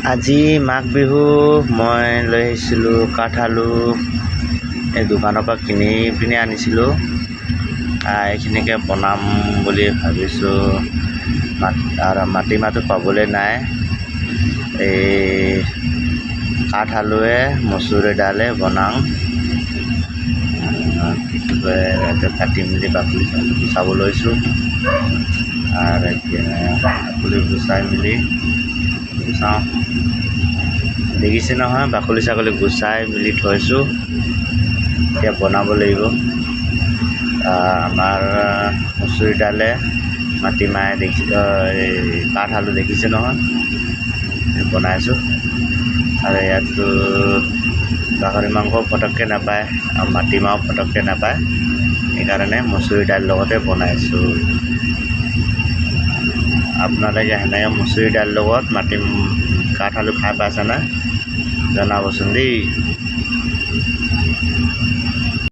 আজি মাঘ বিহু মই লৈ আহিছিলোঁ কাঠআলু এই দোকানৰ পৰা কিনি পিনি আনিছিলোঁ। এইখিনিকে বনাম বুলি ভাবিছোঁ। আৰু মাটিমাহটো পাবলৈ নাই। এই কাঠআলুৱে মচুৰ দালে বনাওঁ। কি কয় ইয়াতে কাটি মেলি বাকলি গুচাব লৈছোঁ। আৰু এতিয়া বাকলি গুচাই মেলি চাওঁ, দেখিছে নহয়, বাকলি ছাকলি গুচাই মেলি থৈছোঁ। এতিয়া বনাব লাগিব। আমাৰ মচুৰ দালে মাটিমাহে এই কাঠআলু দেখিছে নহয়, বনাইছোঁ। আৰু ইয়াততো গাহৰি মাংস পটককৈ নাপায় আৰু মাটিমাহো পটককৈ নাপায়, সেইকাৰণে মচুৰ দাইল লগতে বনাইছোঁ। আপোনালোকে সেনেকৈ মচুৰ দাইল লগত কাঠআলু খাই পাইছেনে? জনাবচোন দেই।